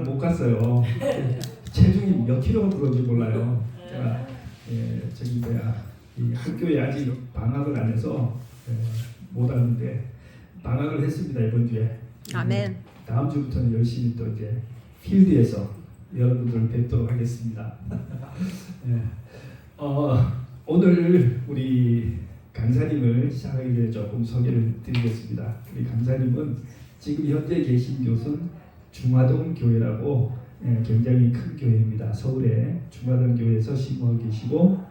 못 갔어요. 체중이 몇 킬로가 들어온지 몰라요. 제가 저기 이 학교에 아직 방학을 안 해서 못 왔는데 방학을 했습니다. 이번 주에. 아멘. 다음 주부터는 열심히 또 이제 필드에서 여러분들을 뵙도록 하겠습니다. 오늘 우리 강사님을 시작하기 전에 조금 소개를 드리겠습니다. 우리 강사님은 지금 현재 계신 곳은 중화동 교회라고 굉장히 큰 교회입니다. 서울의 중화동 교회에서 신부하고 계시고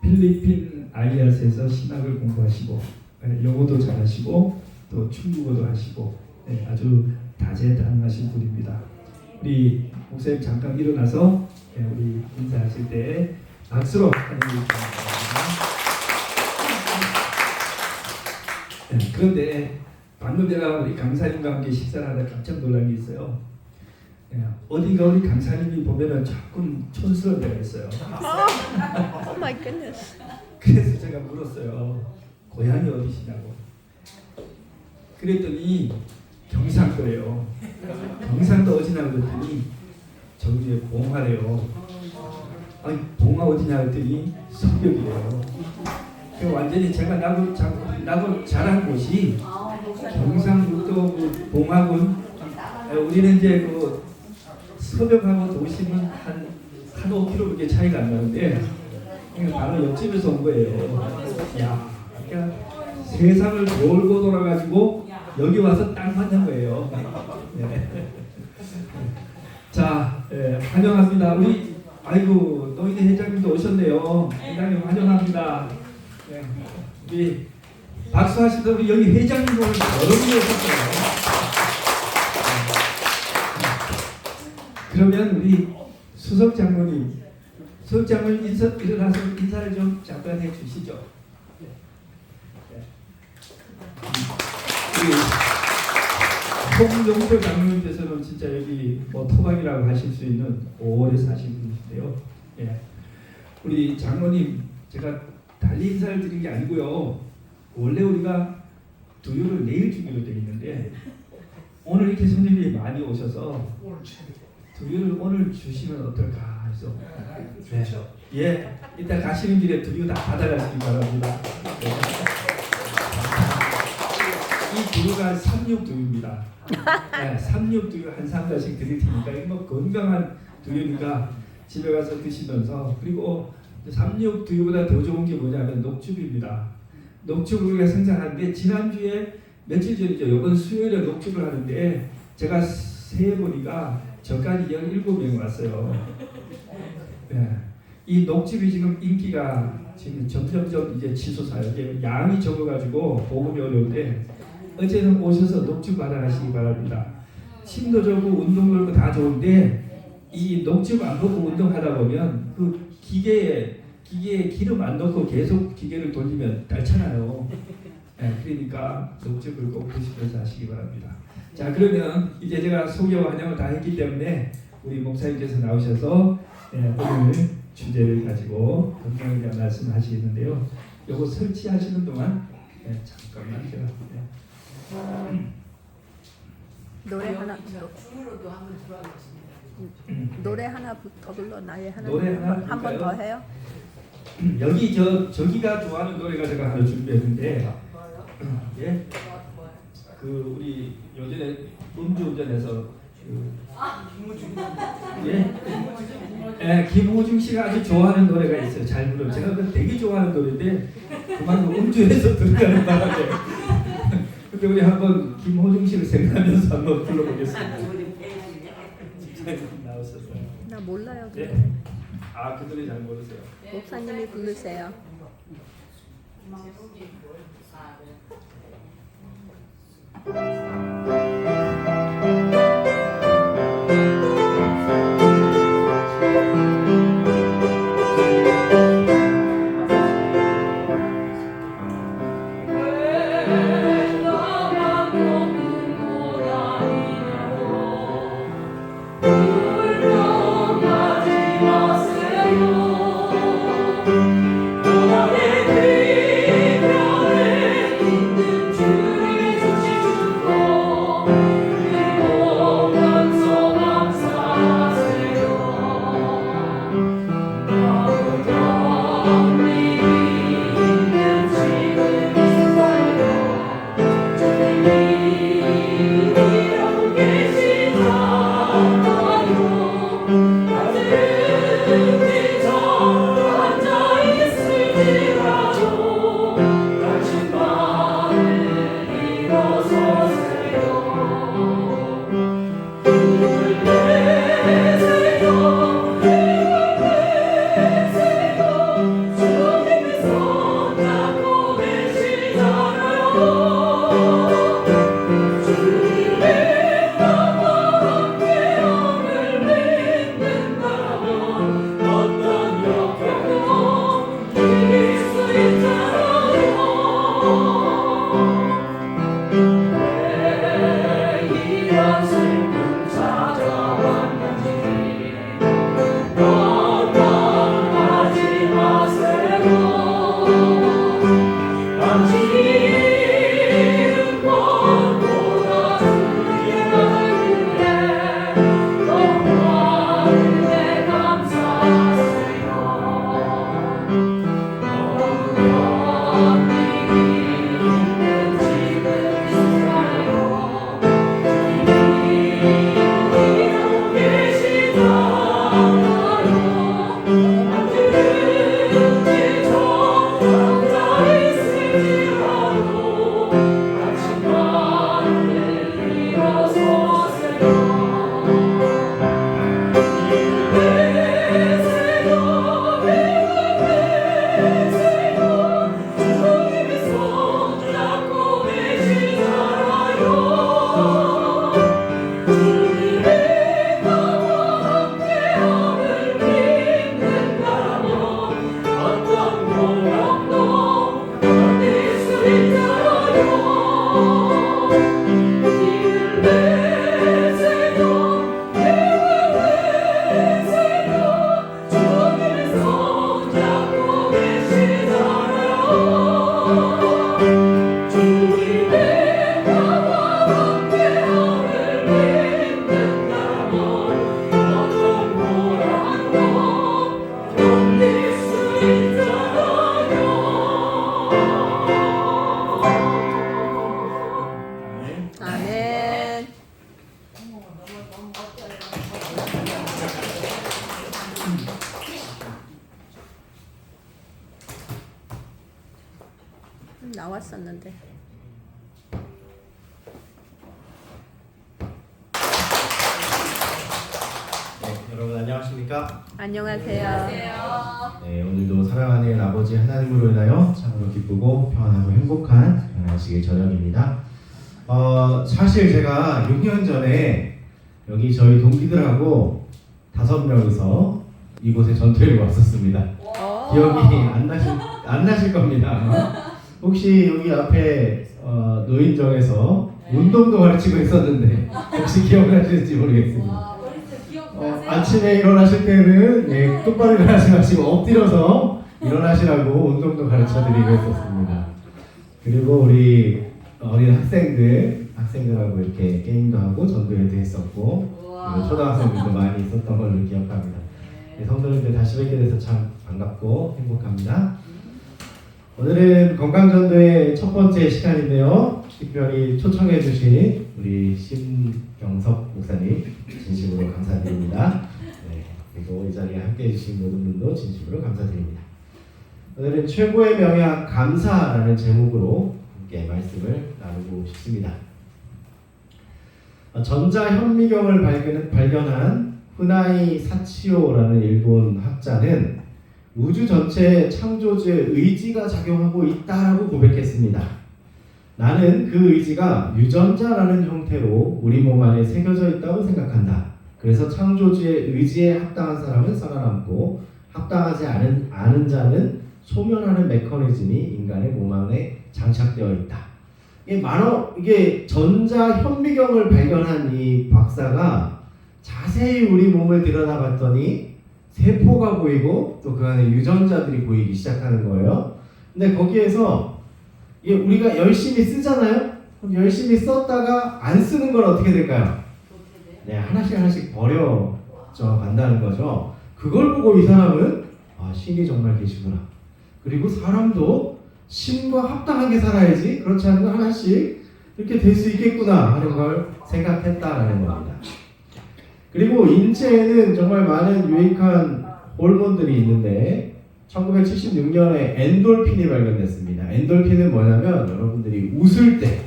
필리핀 아이아스에서 신학을 공부하시고 영어도 잘하시고 또 중국어도 하시고 아주 다재다능하신 분입니다. 우리 목사님 잠깐 일어나서 우리 인사하실 때 박수로 환영해 주십니다. 그런데 방금 제가 우리 강사님과 함께 식사를 하다 깜짝 놀란 게 있어요. 어디가 우리 강사님이 보면은 조금 촌스러운 데가 있어요. Oh my goodness. 그래서 제가 물었어요. 고향이 어디시냐고. 그랬더니 경상도예요. 경상도 어디냐 그랬더니 저기에 봉화래요. 아니 봉화 어디냐 그랬더니 성벽이래요. 완전히 제가 나고 자란 곳이 경상북도 봉화군. 우리는 이제 그 서벽하고 도심은 한 5km 차이가 안 나는데 바로 옆집에서 온 거예요. 야, 그러니까 세상을 돌고 돌아가지고 여기 와서 딱 만난 거예요. 자, 환영합니다. 우리 아이고 노인네 회장님도 오셨네요. 회장님 환영합니다. 우리 박수하시던 우리 여기 회장님 오늘 여러 분이 오셨어요. 그러면 우리 수석 장로님 일어나서 인사를 좀 잠깐 해주시죠. 우리 홍종표 장로님께서는 진짜 여기 뭐 토박이라고 하실 수 있는 오래 사신 분이신데요. 우리 장로님 제가 달리 인사를 드린 게 아니고요. 원래 우리가 두유를 내일 주기로 되어 있는데 오늘 이렇게 손님이 많이 오셔서 두유를 오늘 주시면 어떨까 해서 이따 가시는 길에 두유 다 받아가시기 바랍니다. 이 두유가 36두유입니다. 36두유 한 상자씩 드릴 테니까 이거 뭐 건강한 두유니까 집에 가서 드시면서, 그리고 36두유보다 더 좋은 게 뭐냐면 녹즙입니다. 녹즙을 우리가 생산하는데 지난주에 며칠 전이죠. 이번 수요일에 녹즙을 하는데 제가 세보니까 저까지 17명 왔어요. 이 녹즙이 지금 인기가 지금 점점점 이제 치솟아요. 이제 양이 적어가지고 보급이 어려운데 어제는 오셔서 녹즙 받아가시기 바랍니다. 침도 좋고 운동 좋고 다 좋은데 이 녹즙 안 먹고 운동하다 보면 그 기계에 기름 안 넣고 계속 기계를 돌리면 닳잖아요. 그러니까 녹즙을 꼭 드시면서 하시기 바랍니다. 자, 그러면 이제 제가 소개와 환영을 다 했기 때문에 우리 목사님께서 나오셔서 오늘 주제를 가지고 건강에 대한 말씀을 하시겠는데요. 요거 설치하시는 동안 잠깐만 제가 노래 하나 춤으로도 한번 들어가겠습니다. 노래 하나 더 불러. 나의 하나 노래 하나 한 번 더 해요. 여기 저기가 좋아하는 노래가 제가 하나 준비했는데 그 우리 요전에 음주운전해서 김호중 씨가 아주 좋아하는 노래가 있어요. 잘 불러요. 제가 그 되게 좋아하는 노래인데 그만큼 음주해서 들어가는 바람에 근데 우리 한번 김호중 씨를 생각하면서 한번 불러보겠습니다. 나오셨어요. 나 몰라요. 예? 그 노래 잘 모르세요. 목사님이 부르세요. 주님의 주시 주고 나왔었는데. 네, 여러분 안녕하십니까? 안녕하세요. 네, 오늘도 사랑하는 아버지 하나님으로 인하여 참으로 기쁘고 평안하고 행복한 안식일 저녁입니다. 사실 제가 6년 전에 여기 저희 동기들하고 5명이서 이곳에 전투를 왔었습니다. 기억이 안 나실 겁니다. 혹시 여기 앞에 노인정에서 운동도 가르치고 있었는데 혹시 기억나실지 모르겠습니다. 아침에 일어나실 때는 똑바로 일어나지 마시고 엎드려서 일어나시라고 운동도 가르쳐드리고 있었습니다. 그리고 우리 어린 학생들하고 이렇게 게임도 하고 전도회도 했었고 그리고 초등학생들도 많이 있었던 걸로 기억합니다. 성도님들 다시 뵙게 돼서 참 반갑고 행복합니다. 오늘은 건강전도의 첫 번째 시간인데요. 특별히 초청해 주신 우리 심경석 목사님 진심으로 감사드립니다. 네, 그리고 이 자리에 함께 해주신 모든 분도 진심으로 감사드립니다. 오늘은 최고의 명약 감사라는 제목으로 함께 말씀을 나누고 싶습니다. 전자현미경을 발견한 후나이 사치오라는 일본 학자는 우주 전체에 창조주의 의지가 작용하고 있다라고 고백했습니다. 나는 그 의지가 유전자라는 형태로 우리 몸 안에 새겨져 있다고 생각한다. 그래서 창조주의 의지에 합당한 사람은 살아남고 합당하지 않은 자는 소멸하는 메커니즘이 인간의 몸 안에 장착되어 있다. 이게 전자현미경을 발견한 이 박사가 자세히 우리 몸을 들여다봤더니 세포가 보이고 또 그 안에 유전자들이 보이기 시작하는 거예요. 근데 거기에서 이게 우리가 열심히 쓰잖아요. 그럼 열심히 썼다가 안 쓰는 건 어떻게 될까요? 네, 하나씩 버려져 간다는 거죠. 그걸 보고 이 사람은 신이 정말 계시구나. 그리고 사람도 신과 합당하게 살아야지 그렇지 않은 거 하나씩 이렇게 될 수 있겠구나 하는 걸 생각했다라는 겁니다. 그리고 인체에는 정말 많은 유익한 호르몬들이 있는데 1976년에 엔돌핀이 발견됐습니다. 엔돌핀은 뭐냐면 여러분들이 웃을 때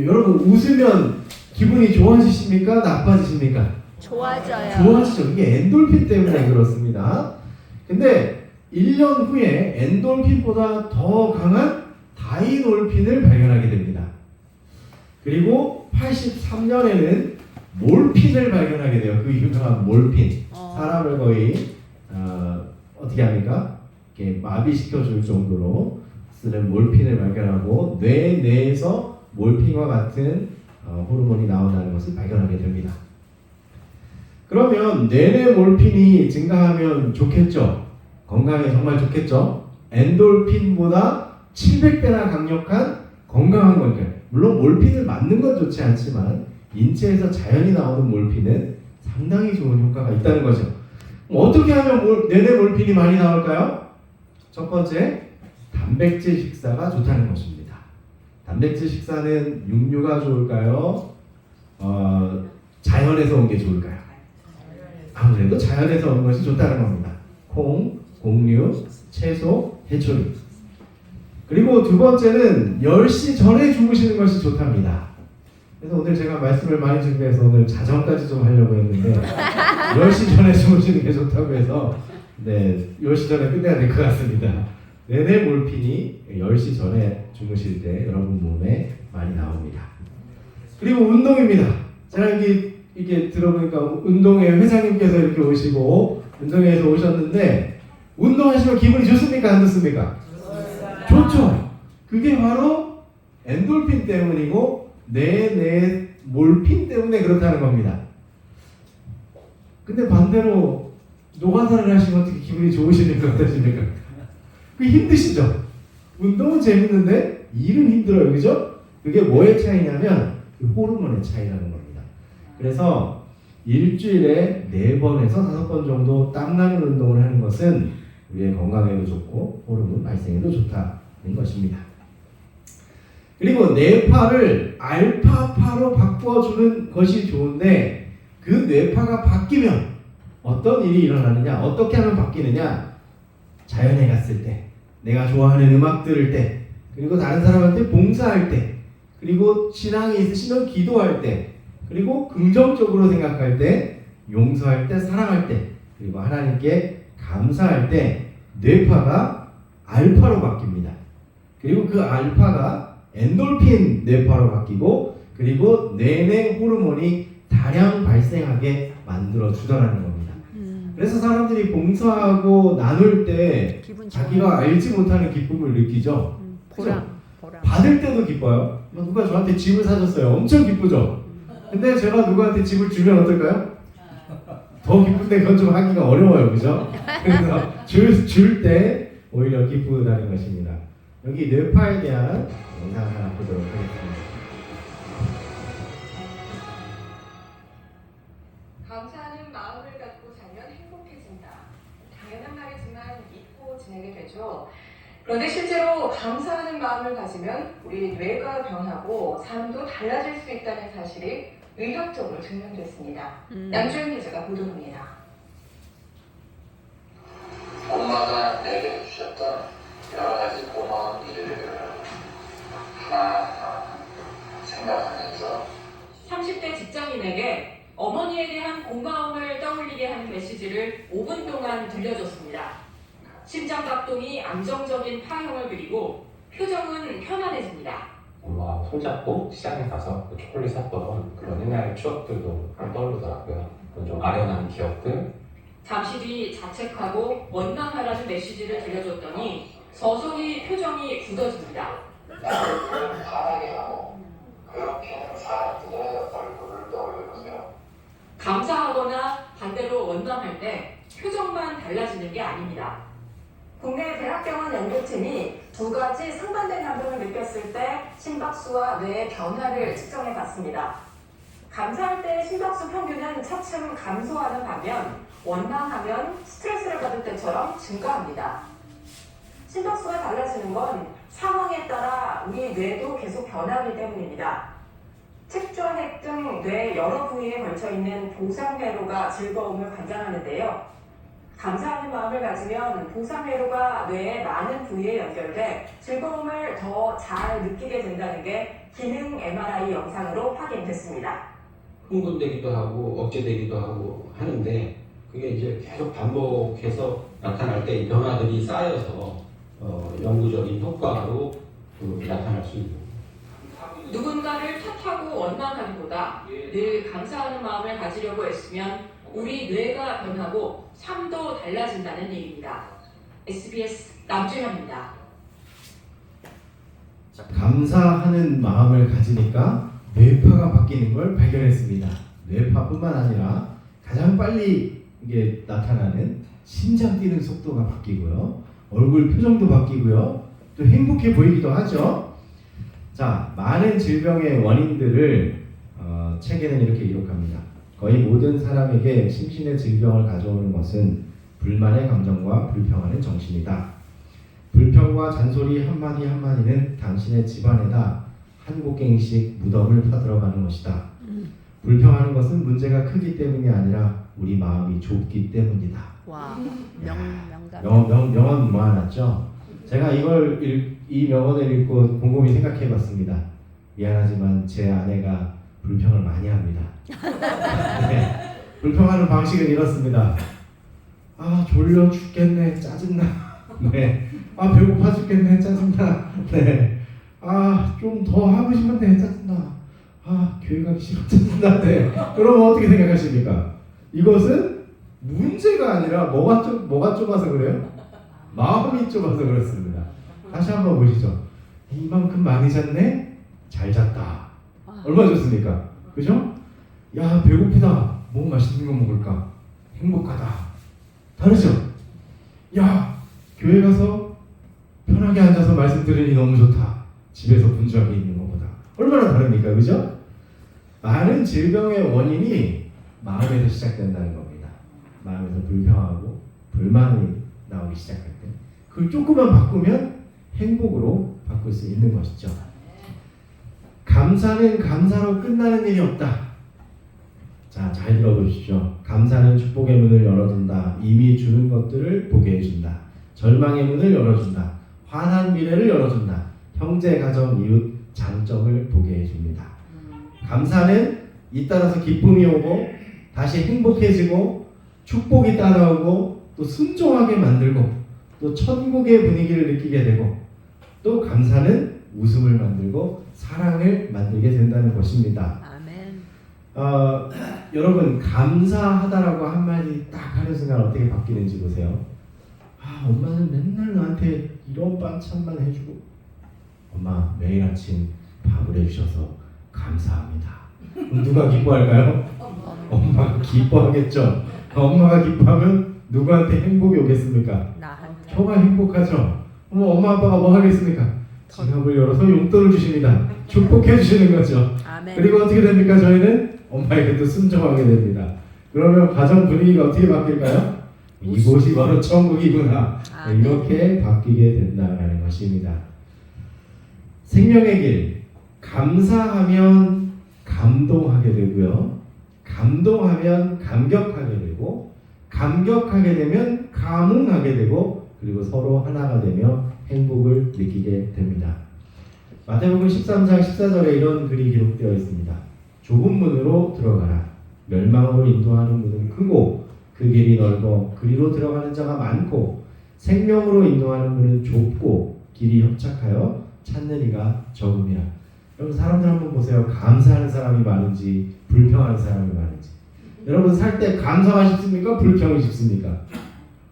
여러분 웃으면 기분이 좋아지십니까? 나빠지십니까? 좋아져요. 좋아지죠. 이게 엔돌핀 때문에 그렇습니다. 근데 1년 후에 엔돌핀보다 더 강한 다이놀핀을 발견하게 됩니다. 그리고 83년에는 몰핀을 발견하게 돼요. 그 유명한 몰핀. 사람을 거의 어떻게 합니까? 이렇게 마비시켜줄 정도로 쓰는 몰핀을 발견하고 뇌 내에서 몰핀과 같은 호르몬이 나온다는 것을 발견하게 됩니다. 그러면 뇌내 몰핀이 증가하면 좋겠죠? 건강에 정말 좋겠죠? 엔돌핀보다 700배나 강력한 건강한 건강. 물론 몰핀을 맞는 건 좋지 않지만 인체에서 자연히 나오는 몰핀은 상당히 좋은 효과가 있다는 거죠. 어떻게 하면 뇌내 몰핀이 많이 나올까요? 첫 번째, 단백질 식사가 좋다는 것입니다. 단백질 식사는 육류가 좋을까요? 자연에서 온 게 좋을까요? 아무래도 자연에서 온 것이 좋다는 겁니다. 콩, 곡류, 채소, 해초류. 그리고 두 번째는 10시 전에 주무시는 것이 좋답니다. 그래서 오늘 제가 말씀을 많이 준비해서 오늘 자정까지 좀 하려고 했는데 10시 전에 주무시는 게 좋다고 해서 10시 전에 끝내야 될 것 같습니다. 내내 몰핀이 10시 전에 주무실 때 여러분 몸에 많이 나옵니다. 그리고 운동입니다. 제가 이게 들어보니까 운동회 회장님께서 이렇게 오시고 운동회에서 오셨는데 운동하시면 기분이 좋습니까? 안 좋습니까? 좋죠. 그게 바로 엔돌핀 때문이고 뇌 몰핀 때문에 그렇다는 겁니다. 근데 반대로 노가다를 하시면 어떻게 기분이 좋으십니까? 어떠십니까? 그게 힘드시죠? 운동은 재밌는데 일은 힘들어요. 그죠? 그게 뭐의 차이냐면 그 호르몬의 차이라는 겁니다. 그래서 일주일에 4번에서 5번 정도 땀나는 운동을 하는 것은 우리의 건강에도 좋고 호르몬 발생에도 좋다는 것입니다. 그리고 뇌파를 알파파로 바꿔주는 것이 좋은데 뇌파가 바뀌면 어떤 일이 일어나느냐, 어떻게 하면 바뀌느냐, 자연에 갔을 때, 내가 좋아하는 음악 들을 때, 그리고 다른 사람한테 봉사할 때, 그리고 신앙이 있으시면 기도할 때, 그리고 긍정적으로 생각할 때, 용서할 때, 사랑할 때, 그리고 하나님께 감사할 때 뇌파가 알파로 바뀝니다. 그리고 그 알파가 엔돌핀 뇌파로 바뀌고, 그리고 뇌내 호르몬이 다량 발생하게 만들어 주더라는 겁니다. 그래서 사람들이 봉사하고 나눌 때 기분 좋아요. 자기가 알지 못하는 기쁨을 느끼죠. 보람. 받을 때도 기뻐요. 누가 저한테 집을 사줬어요. 엄청 기쁘죠. 근데 제가 누구한테 집을 주면 어떨까요? 더 기쁜데 그건 좀 하기가 어려워요, 그죠? 그래서 줄 때 오히려 기쁘다는 것입니다. 여기 뇌파에 대한 영상 하나 보도록 하겠습니다. 감사하는 마음을 갖고 살면 행복해진다. 당연한 말이지만 잊고 지내게 되죠. 그런데 실제로 감사하는 마음을 가지면 우리 뇌가 변하고 삶도 달라질 수 있다는 사실이 의학적으로 증명됐습니다. 양주영 기자가 보도합니다. 엄마가 내게 주셨던 여러 가지 고마운 일을 하나하나 생각하면서 30대 직장인에게 어머니에 대한 고마움을 떠올리게 하는 메시지를 5분 동안 들려줬습니다. 심장박동이 안정적인 파형을 그리고 표정은 편안해집니다. 엄마하고 손잡고 시장에 가서 그 초콜릿 샀던 그런 옛날 추억들도 떠오르더라고요. 그런 좀 아련한 기억들. 잠시 뒤 자책하고 원망하라는 메시지를 들려줬더니 서서히 표정이 굳어집니다. 나를 화나게 하고 그렇게 하는 사람들의 얼굴을 떠올려보세요. 감사하거나 반대로 원망할 때 표정만 달라지는 게 아닙니다. 국내 대학병원 연구팀이 두 가지 상반된 감정을 느꼈을 때 심박수와 뇌의 변화를 측정해 봤습니다. 감사할 때 심박수 평균은 차츰 감소하는 반면 원망하면 스트레스를 받을 때처럼 증가합니다. 심박수가 달라지는 건 상황에 따라 우리 뇌도 계속 변하기 때문입니다. 책좌핵 등 뇌 여러 부위에 걸쳐있는 보상회로가 즐거움을 관장하는데요. 감사하는 마음을 가지면 보상회로가 뇌의 많은 부위에 연결돼 즐거움을 더 잘 느끼게 된다는 게 기능 MRI 영상으로 확인됐습니다. 흥분되기도 하고 억제되기도 하고 하는데 그게 이제 계속 반복해서 나타날 때 이 변화들이 쌓여서 영구적인 효과로 나타날 수 있는. 누군가를 탓하고 원망하기보다 늘 감사하는 마음을 가지려고 애쓰면 우리 뇌가 변하고 삶도 달라진다는 얘기입니다. SBS 남주현입니다. 자, 감사하는 마음을 가지니까 뇌파가 바뀌는 걸 발견했습니다. 뇌파뿐만 아니라 가장 빨리 이게 나타나는 심장 뛰는 속도가 바뀌고요. 얼굴 표정도 바뀌고요. 또 행복해 보이기도 하죠. 자, 많은 질병의 원인들을 책에는 이렇게 기록합니다. 거의 모든 사람에게 심신의 질병을 가져오는 것은 불만의 감정과 불평하는 정신이다. 불평과 잔소리 한마디 한마디는 당신의 집안에다 한 곡괭이씩 무덤을 파들어가는 것이다. 불평하는 것은 문제가 크기 때문이 아니라 우리 마음이 좁기 때문이다. 와, 명감. 명언 모아놨죠. 제가 이 명언을 읽고 곰곰이 생각해봤습니다. 미안하지만 제 아내가 불평을 많이 합니다. 네, 불평하는 방식은 이렇습니다. 아, 졸려 죽겠네, 짜증나. 네, 아, 배고파 죽겠네, 짜증나. 네, 아, 좀 더 하고 싶은데 짜증나. 아, 교회 가기 싫어, 짜증나. 네, 그러면 어떻게 생각하십니까? 이것은 문제가 아니라 뭐가 좁아서 그래요? 마음이 좁아서 그렇습니다. 다시 한번 보시죠. 이만큼 많이 잤네? 잘 잤다. 얼마나 좋습니까? 그죠? 야, 배고프다. 뭐 맛있는 거 먹을까? 행복하다. 다르죠? 야, 교회 가서 편하게 앉아서 말씀 들으니 너무 좋다. 집에서 분주하게 있는 것보다. 얼마나 다릅니까? 그죠? 많은 질병의 원인이 마음에서 시작된다는 겁니다. 마음에서 불평하고 불만이 나오기 시작할 때 그걸 조금만 바꾸면 행복으로 바꿀 수 있는 것이죠. 감사는 감사로 끝나는 일이 없다. 자, 잘 들어보십시오. 감사는 축복의 문을 열어준다. 이미 주는 것들을 보게 해준다. 절망의 문을 열어준다. 환한 미래를 열어준다. 형제, 가정, 이웃, 장점을 보게 해줍니다. 감사는 잇따라서 기쁨이 오고 다시 행복해지고 축복이 따라오고 또 순종하게 만들고 또 천국의 분위기를 느끼게 되고 또 감사는 웃음을 만들고 사랑을 만들게 된다는 것입니다. 아멘. 여러분 감사하다라고 한마디 딱 하는 순간 어떻게 바뀌는지 보세요. 엄마는 맨날 나한테 이런 반찬만 해주고 엄마 매일 아침 밥을 해주셔서 감사합니다. 그럼 누가 기뻐할까요? 엄마가 기뻐하겠죠. 엄마가 기뻐하면 누구한테 행복이 오겠습니까? 나한테. 저가 행복하죠. 엄마 아빠가 뭐 하겠습니까? 지갑을 열어서 용돈을 주십니다. 축복해 주시는 거죠. 아멘. 그리고 어떻게 됩니까? 저희는 엄마에게 또 순종하게 됩니다. 그러면 가정 분위기가 어떻게 바뀔까요? 이곳이 바로 천국이구나. 아멘. 이렇게 바뀌게 된다는 것입니다. 생명의 길. 감사하면 감동하게 되고요. 감동하면 감격하게 되고 감격하게 되면 감흥하게 되고 그리고 서로 하나가 되며 행복을 느끼게 됩니다. 마태복음 13장 14절에 이런 글이 기록되어 있습니다. 좁은 문으로 들어가라. 멸망으로 인도하는 문은 크고 그 길이 넓어 그리로 들어가는 자가 많고 생명으로 인도하는 문은 좁고 길이 협착하여 찾는 이가 적음이라. 여러분 사람들 한번 보세요. 감사하는 사람이 많은지 불평하는 사람이 많은지. 여러분 살 때 감사가 쉽습니까? 불평이 쉽습니까?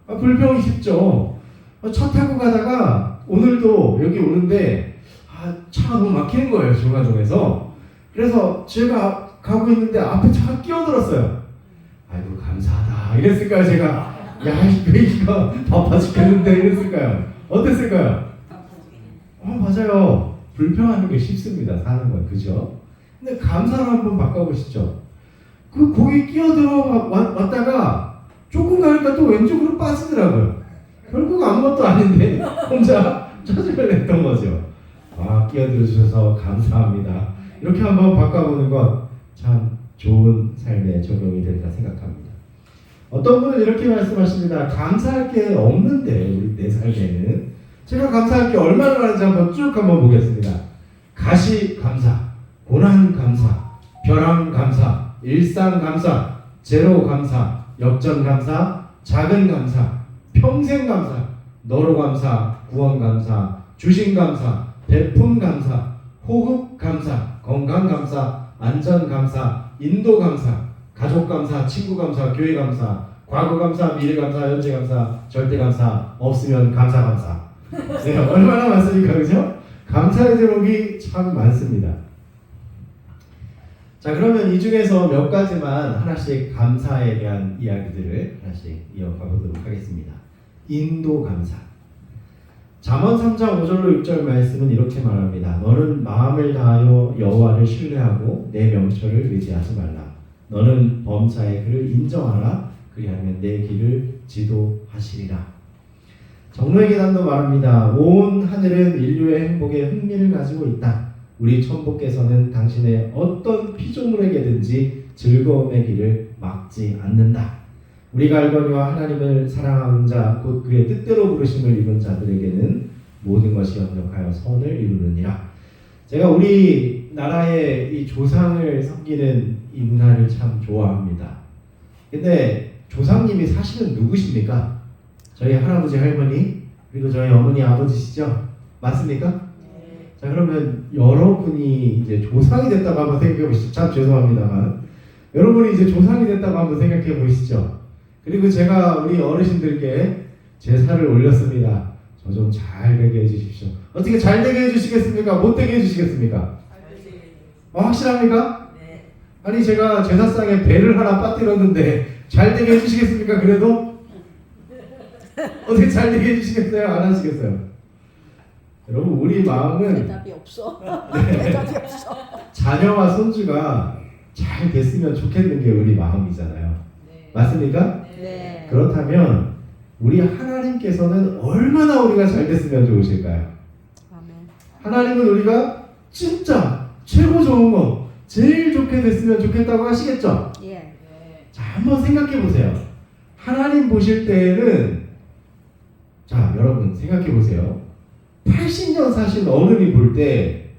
불평이 쉽죠. 차 타고 가다가 오늘도 여기 오는데 차가 너무 막히는 거예요. 중간중에서. 그래서 제가 가고 있는데 앞에 차가 끼어들었어요. 아이고 감사하다 이랬을까요? 제가 야 이거 바빠 죽겠는데 이랬을까요? 어땠을까요? 맞아요. 불평하는 게 쉽습니다. 사는 건. 그죠? 근데 감사를 한번 바꿔보시죠. 거기 끼어들어 왔다가 조금 가니까 또 왼쪽으로 빠지더라고요. 결국 아무것도 아닌데 혼자 짜증을 냈던 거죠. 끼어들어 주셔서 감사합니다. 이렇게 한번 바꿔보는 것 참 좋은 삶에 적용이 된다 생각합니다. 어떤 분은 이렇게 말씀하십니다. 감사할 게 없는데 우리 내 삶에는 제가 감사할 게 얼마나 많은지 한번 보겠습니다. 가시 감사, 고난 감사, 벼랑 감사, 일상 감사, 제로 감사, 역전 감사, 작은 감사, 평생 감사, 너로 감사, 구원 감사, 주신 감사, 베품 감사, 호흡 감사, 건강 감사, 안전 감사, 인도 감사, 가족 감사, 친구 감사, 교회 감사, 과거 감사, 미래 감사, 현재 감사, 절대 감사, 없으면 감사 감사. 네, 얼마나 많습니까, 그죠? 감사의 제목이 참 많습니다. 자, 그러면 이 중에서 몇 가지만 하나씩 감사에 대한 이야기들을 하나씩 이어가 보도록 하겠습니다. 인도 감사. 잠언 3장 5절로 6절 말씀은 이렇게 말합니다. 너는 마음을 다하여 여호와를 신뢰하고 내 명철을 의지하지 말라. 너는 범사의 그를 인정하라. 그리하면 내 길을 지도하시리라. 정로의 계단도 말합니다. 온 하늘은 인류의 행복에 흥미를 가지고 있다. 우리 천부께서는 당신의 어떤 피조물에게든지 즐거움의 길을 막지 않는다. 우리가 알거니와 하나님을 사랑하는 자, 곧 그의 뜻대로 부르심을 입은 자들에게는 모든 것이 연력하여 선을 이루느니라. 제가 우리나라의 이 조상을 섬기는 이 문화를 참 좋아합니다. 근데 조상님이 사실은 누구십니까? 저희 할아버지, 할머니, 그리고 저희 어머니, 아버지시죠? 맞습니까? 네. 자, 그러면 여러분이 이제 조상이 됐다고 한번 생각해 보시죠. 참 죄송합니다만. 여러분이 이제 조상이 됐다고 한번 생각해 보시죠. 그리고 제가 우리 어르신들께 제사를 올렸습니다. 저 좀 잘 되게 해주십시오. 어떻게 잘 되게 해주시겠습니까? 못 되게 해주시겠습니까? 확실합니까? 네. 아니 제가 제사상에 배를 하나 빠뜨렸는데 잘 되게 해주시겠습니까? 그래도? 어떻게 잘 되게 해주시겠어요? 안 하시겠어요? 여러분 우리 마음은 대답이 없어. 네, 대답이 없어. 자녀와 손주가 잘 됐으면 좋겠는 게 우리 마음이잖아요. 네. 맞습니까? 네. 그렇다면 우리 하나님께서는 얼마나 우리가 잘 됐으면 좋으실까요? 아멘. 하나님은 우리가 진짜 최고 좋은 거 제일 좋게 됐으면 좋겠다고 하시겠죠? 예. 자, 한번 생각해 보세요. 하나님 보실 때에는, 자, 여러분 생각해 보세요. 80년 사신 어른이 볼 때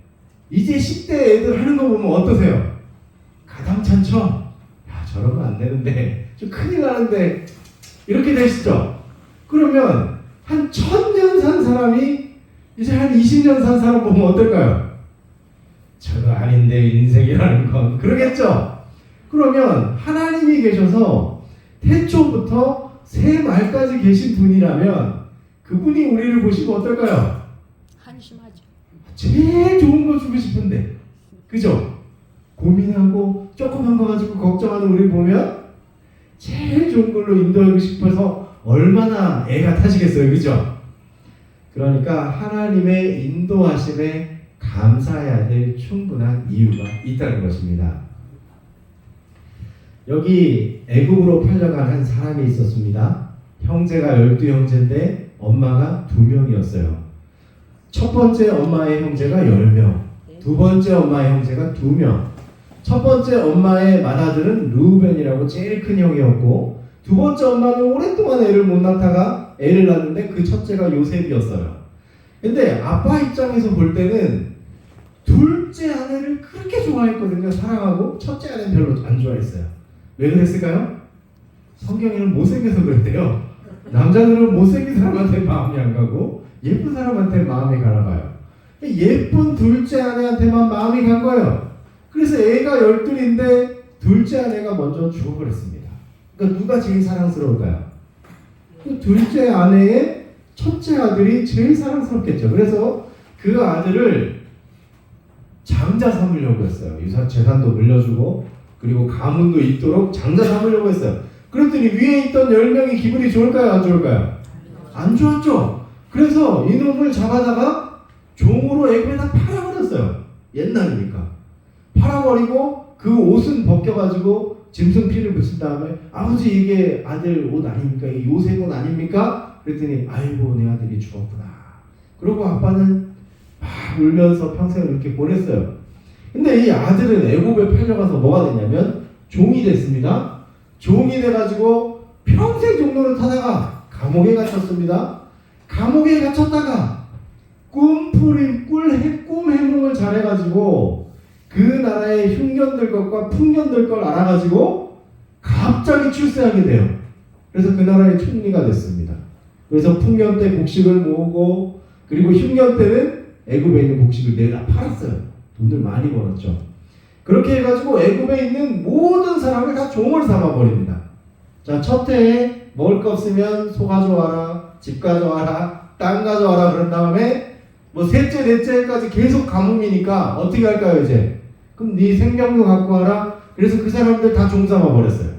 이제 10대 애들 하는 거 보면 어떠세요? 가당찮죠? 야, 저러면 안 되는데, 좀 큰일 나는데, 이렇게 되시죠? 그러면 한 1000년 산 사람이 이제 한 20년 산 사람 보면 어떨까요? 저거 아닌데 인생이라는 건, 그러겠죠? 그러면 하나님이 계셔서 태초부터 새말까지 계신 분이라면 그분이 우리를 보시고 어떨까요? 한심하죠. 제일 좋은 거 주고 싶은데, 그죠? 고민하고 조그만 거 가지고 걱정하는 우리 보면 제일 좋은 걸로 인도하고 싶어서 얼마나 애가 타시겠어요, 그죠? 그러니까 하나님의 인도하심에 감사해야 될 충분한 이유가 있다는 것입니다. 여기 애굽으로 팔려간 한 사람이 있었습니다. 형제가 12형제인데 엄마가 2명이었어요. 첫 번째 엄마의 형제가 10명, 두 번째 엄마의 형제가 2명. 첫 번째 엄마의 맏아들은 르우벤이라고 제일 큰 형이었고, 두 번째 엄마는 오랫동안 애를 못 낳다가 애를 낳는데 그 첫째가 요셉이었어요. 근데 아빠 입장에서 볼 때는 둘째 아내를 그렇게 좋아했거든요. 사랑하고. 첫째 아내는 별로 안 좋아했어요. 왜 그랬을까요? 성경에는 못생겨서 그랬대요. 남자들은 못생긴 사람한테 마음이 안 가고 예쁜 사람한테 마음이 가나 봐요. 예쁜 둘째 아내한테만 마음이 간 거예요. 그래서 애가 12인데 둘째 아내가 먼저 죽어버렸습니다. 그러니까 누가 제일 사랑스러울까요? 그 둘째 아내의 첫째 아들이 제일 사랑스럽겠죠. 그래서 그 아들을 장자 삼으려고 했어요. 유산 재산도 물려주고 그리고 가문도 있도록 장자 삼으려고 했어요. 그랬더니 위에 있던 10명이 기분이 좋을까요? 안 좋을까요? 안 좋았죠. 그래서 이놈을 잡아다가 종으로 애굽에다 팔아버렸어요. 옛날이니까. 팔아버리고 그 옷은 벗겨가지고 짐승 피를 붙인 다음에 아버지 이게 아들 옷 아닙니까? 이게 요셉 옷 아닙니까? 그랬더니 아이고 내 아들이 죽었구나. 그리고 아빠는 막 울면서 평생을 이렇게 보냈어요. 근데 이 아들은 애굽에 팔려가서 뭐가 됐냐면 종이 됐습니다. 종이 돼가지고 평생 종로를 타다가 감옥에 갇혔습니다. 감옥에 갇혔다가 꿈 해몽을 잘해가지고 그 나라의 흉년될 것과 풍년될 걸 알아가지고 갑자기 출세하게 돼요. 그래서 그 나라의 총리가 됐습니다. 그래서 풍년 때 곡식을 모으고 그리고 흉년 때는 애굽에 있는 곡식을 내다 팔았어요. 돈을 많이 벌었죠. 그렇게 해가지고 애굽에 있는 모든 사람을 다 종을 삼아버립니다. 자, 첫 해에 먹을 거 없으면 소 가져와라, 집 가져와라, 땅 가져와라 그런 다음에 뭐 셋째, 넷째까지 계속 가뭄이니까 어떻게 할까요 이제? 그럼 네 생명도 갖고 와라. 그래서 그 사람들 다 종 삼아버렸어요.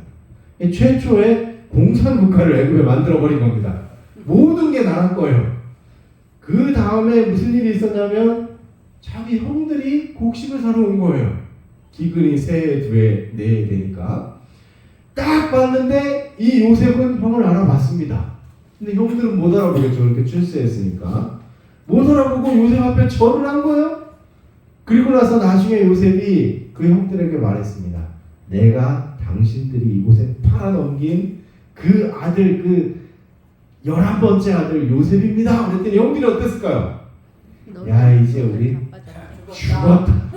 최초의 공산국가를 애굽에 만들어버린 겁니다. 모든 게 나라 거예요. 그 다음에 무슨 일이 있었냐면 자기 형들이 곡식을 사러 온 거예요. 기근이 새해, 두해, 네해 되니까. 딱 봤는데 이 요셉은 형을 알아봤습니다. 근데 형들은 못 알아보겠죠. 이렇게 출세했으니까. 못 알아보고 요셉 앞에 절을 한 거예요. 그리고 나서 나중에 요셉이 그 형들에게 말했습니다. 내가 당신들이 이곳에 팔아넘긴 그 아들, 그 11번째 아들 요셉입니다. 그랬더니 형들이 어땠을까요? 야, 이제 우리 죽었다.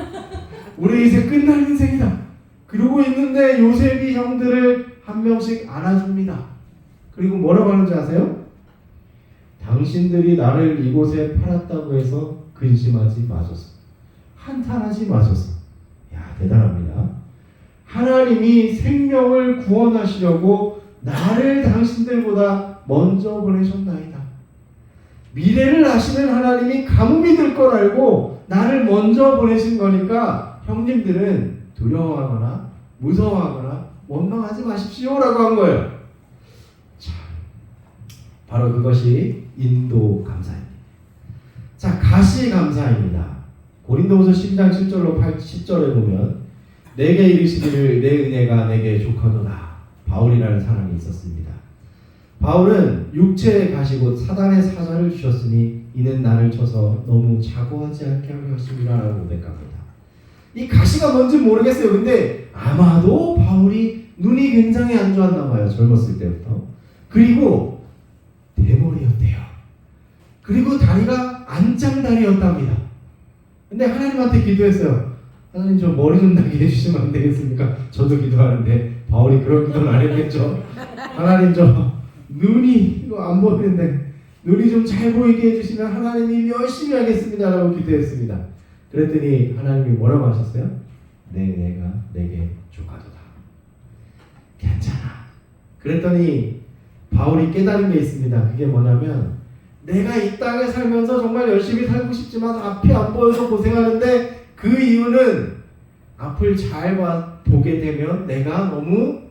우리 이제 끝날 인생이다. 그러고 있는데 요셉이 형들을 한 명씩 안아줍니다. 그리고 뭐라고 하는지 아세요? 당신들이 나를 이곳에 팔았다고 해서 근심하지 마소서. 한탄하지 마소서. 야, 대단합니다. 하나님이 생명을 구원하시려고 나를 당신들보다 먼저 보내셨나이다. 미래를 아시는 하나님이 가뭄이 될 걸 알고 나를 먼저 보내신 거니까 형님들은 두려워하거나 무서워하거나 원망하지 마십시오라고 한 거예요. 자, 바로 그것이 인도 감사입니다. 자, 가시 감사입니다. 고린도후서 12장 7절로 10절에 보면 내게 이르시기를 내 은혜가 내게 좋거도다. 바울이라는 사람이 있었습니다. 바울은 육체의 가시 곧 사단의 사자를 주셨으니 이는 나를 쳐서 너무 자고하지 않게 하려 하심이라고 고백합니다. 이 가시가 뭔지 모르겠어요. 근데 아마도 바울이 눈이 굉장히 안 좋았나 봐요. 젊었을 때부터. 그리고 대머리였대요. 그리고 다리가 안짱다리였답니다. 근데 하나님한테 기도했어요. 하나님 저 머리 좀 나게 해주시면 안 되겠습니까? 저도 기도하는데 바울이 그런 기도는 안 했겠죠. 하나님 저 눈이 이거 안 보이는데 눈이 좀 잘 보이게 해주시면 하나님이 열심히 하겠습니다 라고 기도했습니다. 그랬더니 하나님이 뭐라고 하셨어요? 내가 내게 조카도다. 괜찮아. 그랬더니 바울이 깨달은 게 있습니다. 그게 뭐냐면 내가 이 땅에 살면서 정말 열심히 살고 싶지만 앞이 안 보여서 고생하는데 그 이유는 앞을 잘 보게 되면 내가 너무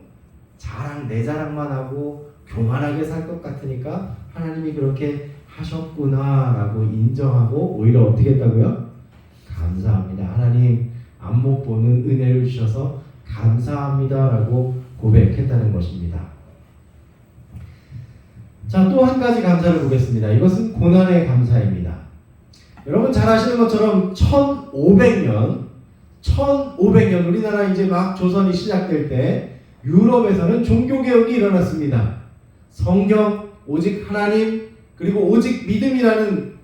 내 자랑만 하고 교만하게 살 것 같으니까 하나님이 그렇게 하셨구나라고 인정하고 오히려 어떻게 했다고요? 감사합니다. 하나님 안목 보는 은혜를 주셔서 감사합니다라고 고백했다는 것입니다. 자, 또 한 가지 감사를 보겠습니다. 이것은 고난의 감사입니다. 여러분 잘 아시는 것처럼 1500년 우리나라 이제 막 조선이 시작될 때 유럽에서는 종교개혁이 일어났습니다. 성경, 오직 하나님, 그리고 오직 믿음이라는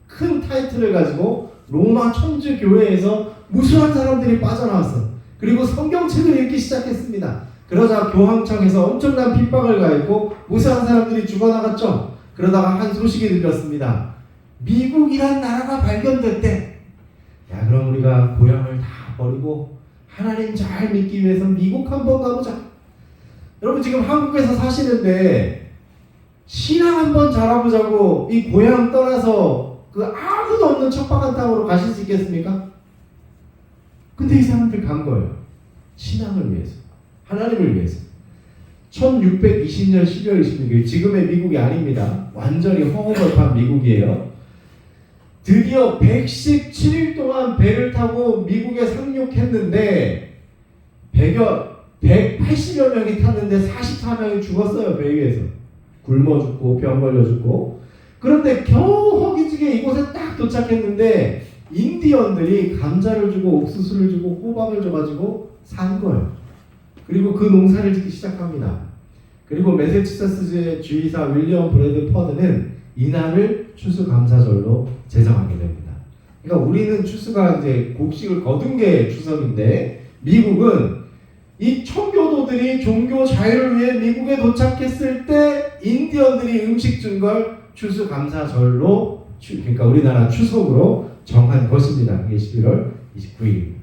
큰 타이틀을 가지고 로마 천주교회에서 무수한 사람들이 빠져나왔어. 그리고 성경책을 읽기 시작했습니다. 그러자 교황청에서 엄청난 핍박을 가했고 무수한 사람들이 죽어나갔죠. 그러다가 한 소식이 들렸습니다. 미국이란 나라가 발견됐대. 야, 그럼 우리가 고향을 다 버리고 하나님 잘 믿기 위해서 미국 한번 가보자. 여러분 지금 한국에서 사시는데 신앙 한번 잘해보자고 이 고향 떠나서 그 아무도 없는 척박한 땅으로 가실 수 있겠습니까? 근데 이 사람들 간 거예요. 신앙을 위해서, 하나님을 위해서. 1620년 12월 26일, 지금의 미국이 아닙니다. 완전히 허허벌판 미국이에요. 드디어 117일 동안 배를 타고 미국에 상륙했는데 180여 명이 탔는데 44명이 죽었어요. 배 위에서 굶어 죽고 병 걸려 죽고. 그런데 겨우 허기지게 이곳에 딱 도착했는데 인디언들이 감자를 주고 옥수수를 주고 호박을 줘가지고 산 거예요. 그리고 그 농사를 짓기 시작합니다. 그리고 매사추세츠주의 주의사 윌리엄 브래드 퍼드는 이날을 추수감사절로 제정하게 됩니다. 그러니까 우리는 추수가 이제 곡식을 거둔 게 추석인데 미국은 이 청교도들이 종교 자유를 위해 미국에 도착했을 때 인디언들이 음식 준 걸 추수감사절로 그러니까 우리나라 추석으로 정한 것입니다. 그게 11월 29일.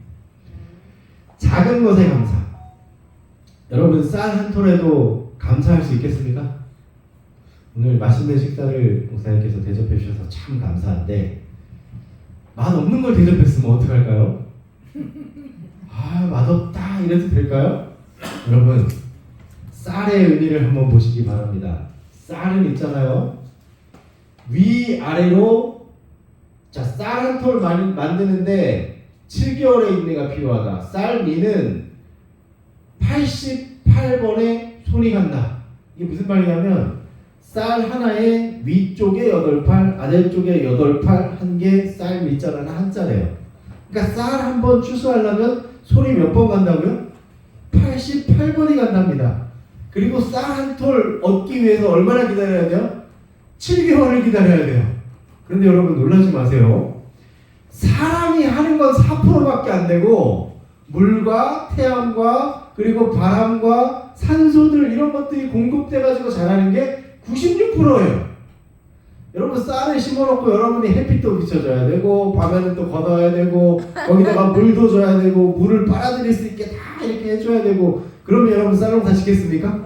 작은 것에 감사. 여러분 쌀 한 톨에도 감사할 수 있겠습니까? 오늘 맛있는 식사를 목사님께서 대접해 주셔서 참 감사한데 맛없는 걸 대접했으면 어떡할까요? 아, 맛없다 이래도 될까요? 여러분 쌀의 의미를 한번 보시기 바랍니다. 쌀은 있잖아요. 위아래로 쌀 한 톨 만드는데 7개월의 인내가 필요하다. 쌀미는 88번의 손이 간다. 이게 무슨 말이냐면 쌀 하나에 위쪽에 8팔, 아래쪽에 8팔 한 개 쌀 밑자라는 한자래요. 그러니까 쌀 한 번 추수하려면 손이 몇 번 간다고요? 88번이 간답니다. 그리고 쌀 한 톨 얻기 위해서 얼마나 기다려야 돼요? 7개월을 기다려야 돼요. 그런데 여러분 놀라지 마세요. 사람이 하는 건 4%밖에 안 되고 물과 태양과 그리고 바람과 산소들 이런 것들이 공급돼가지고 자라는 게 96%예요. 여러분 쌀을 심어놓고 여러분이 햇빛도 비춰줘야 되고 밤에는 또 걷어야 되고 거기다가 물도 줘야 되고 물을 빨아들일 수 있게 다 이렇게 해줘야 되고 그러면 여러분 쌀 농사 짓겠습니까?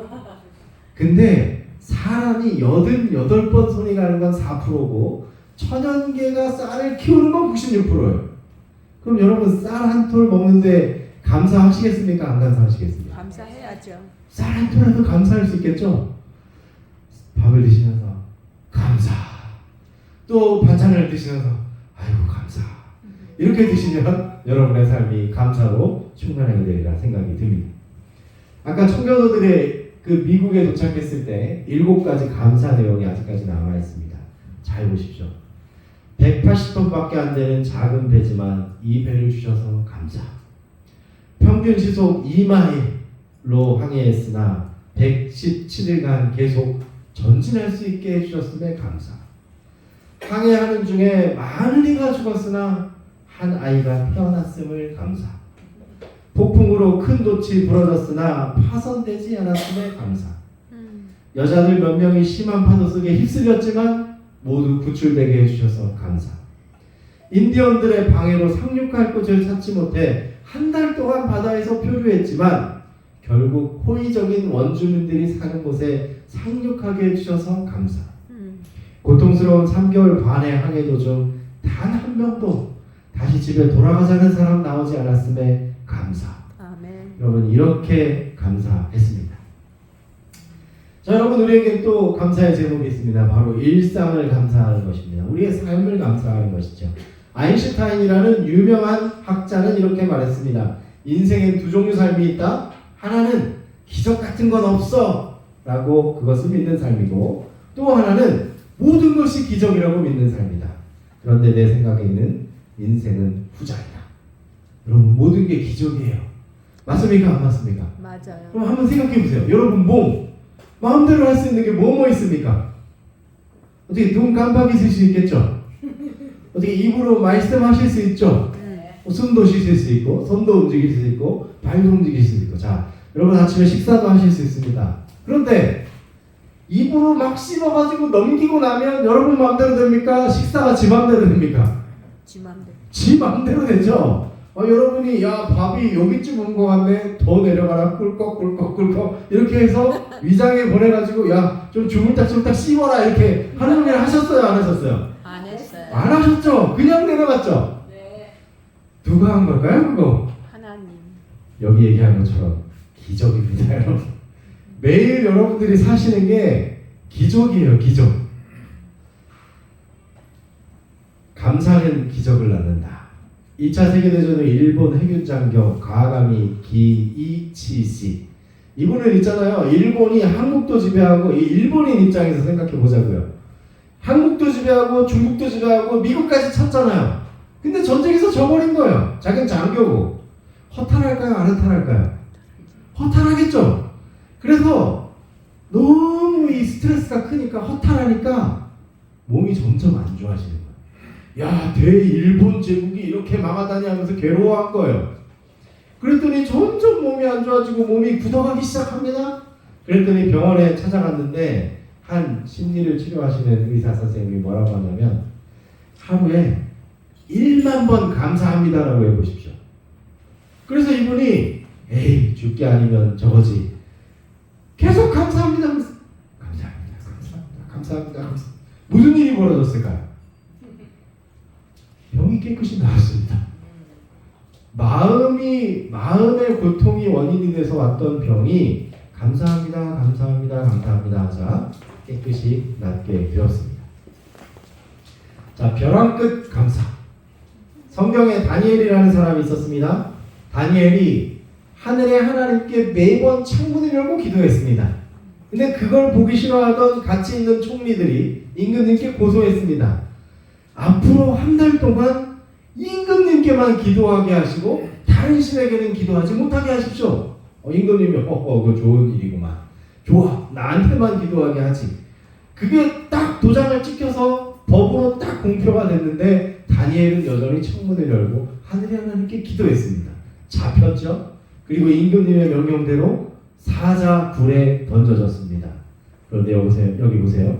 근데 사람이 88번 손이 가는 건 4%고 1000개가 쌀을 키우는 건 96%예요. 그럼 여러분 쌀 한 톨 먹는데 감사하시겠습니까? 안 감사하시겠습니까? 감사해야죠. 쌀 한 톨에도 감사할 수 있겠죠? 밥을 드시면서 감사. 또 반찬을 드시면서 아이고 감사. 이렇게 드시면 여러분의 삶이 감사로 충만하게 되리라 생각이 듭니다. 아까 청교도들의 그 미국에 도착했을 때 7가지 감사 내용이 아직까지 남아 있습니다. 잘 보십시오. 180톤밖에 안 되는 작은 배지만 이 배를 주셔서 감사. 평균 시속 2마일 항해했으나 117일간 계속 전진할 수 있게 해주셨음에 감사. 항해하는 중에 많은 이가 죽었으나 한 아이가 태어났음을 감사. 폭풍으로 큰 돛이 부러졌으나 파손되지 않았음에 감사. 여자들 몇 명이 심한 파도 속에 휩쓸렸지만 모두 구출되게 해주셔서 감사. 인디언들의 방해로 상륙할 곳을 찾지 못해 한 달 동안 바다에서 표류했지만 결국 호의적인 원주민들이 사는 곳에 상륙하게 해주셔서 감사. 고통스러운 3개월 반의 항해 도중 단 한 명도 다시 집에 돌아가자는 사람 나오지 않았음에 감사. 아멘. 여러분 이렇게 감사했습니다. 자, 여러분 우리에게 또 감사의 제목이 있습니다. 바로 일상을 감사하는 것입니다. 우리의 삶을 감사하는 것이죠. 아인슈타인이라는 유명한 학자는 이렇게 말했습니다. 인생엔 두 종류 삶이 있다. 하나는 기적 같은 건 없어 라고 그것을 믿는 삶이고, 또 하나는 모든 것이 기적이라고 믿는 삶이다. 그런데 내 생각에는 인생은 후자이다. 여러분 모든 게 기적이에요. 맞습니까? 안 맞습니까? 맞아요. 그럼 한번 생각해 보세요. 여러분 마음대로 할 수 있는 게 뭐 있습니까? 어떻게 눈 깜빡이 쓸 수 있겠죠? 어떻게 입으로 말씀하실 수 있죠? 숨도 쉬실 수 있고, 손도 움직일 수 있고, 발도 움직일 수 있고. 자, 여러분 아침에 식사도 하실 수 있습니다. 그런데 입으로 막 씹어가지고 넘기고 나면 여러분 마음대로 됩니까? 식사가 지 마음대로 됩니까? 지 맘대로. 지 마음대로 되죠? 여러분이 야 밥이 여기쯤 온 거 같네, 더 내려가라, 꿀꺽 이렇게 해서 위장에 보내가지고 야 좀 주물딱 씹어라 이렇게 하는 일 하셨어요? 안 하셨어요? 안 했어요. 안 하셨죠? 그냥 내려갔죠? 네. 누가 한 걸까요 그거? 하나님. 여기 얘기한 것처럼 기적입니다 여러분. 매일 여러분들이 사시는 게 기적이에요. 기적. 감사는 기적을 낳는다. 2차 세계대전 후 일본 해군장교 가가미 기이치시, 이분은 있잖아요. 일본이 한국도 지배하고, 이 일본인 입장에서 생각해 보자고요. 한국도 지배하고 중국도 지배하고 미국까지 쳤잖아요. 근데 전쟁에서 져버린 거예요. 자기는 장교고. 허탈할까요? 안 허탈할까요? 허탈하겠죠. 그래서 너무 이 스트레스가 크니까, 허탈하니까 몸이 점점 안 좋아지는 거예요. 야, 대일본 제국이 이렇게 망하다니 하면서 괴로워한 거예요. 그랬더니 점점 몸이 안 좋아지고 몸이 굳어가기 시작합니다. 그랬더니 병원에 찾아갔는데 한 심리를 치료하시는 의사 선생님이 뭐라고 하냐면, 하루에 1만 번 감사합니다라고 해보십시오. 그래서 이분이 에이 죽게 아니면 저거지, 계속 감사합니다. 감사합니다. 무슨 일이 벌어졌을까요? 병이 깨끗이 나았습니다. 마음의 고통이 원인이 돼서 왔던 병이 감사합니다 하자 깨끗이 낫게 되었습니다. 자, 벼랑 끝 감사. 성경에 다니엘이라는 사람이 있었습니다. 다니엘이 하늘의 하나님께 매번 창문을 열고 기도했습니다. 근데 그걸 보기 싫어하던 같이 있는 총리들이 임금님께 고소했습니다. 앞으로 한 달 동안 임금님께만 기도하게 하시고 다른 신에게는 기도하지 못하게 하십시오. 임금님이 그거 좋은 일이구만. 좋아, 나한테만 기도하게 하지. 그게 딱 도장을 찍혀서 법으로 딱 공표가 됐는데 다니엘은 여전히 창문을 열고 하늘의 하나님께 기도했습니다. 잡혔죠. 그리고 임금님의 명령대로 사자 굴에 던져졌습니다. 그런데 여기 보세요.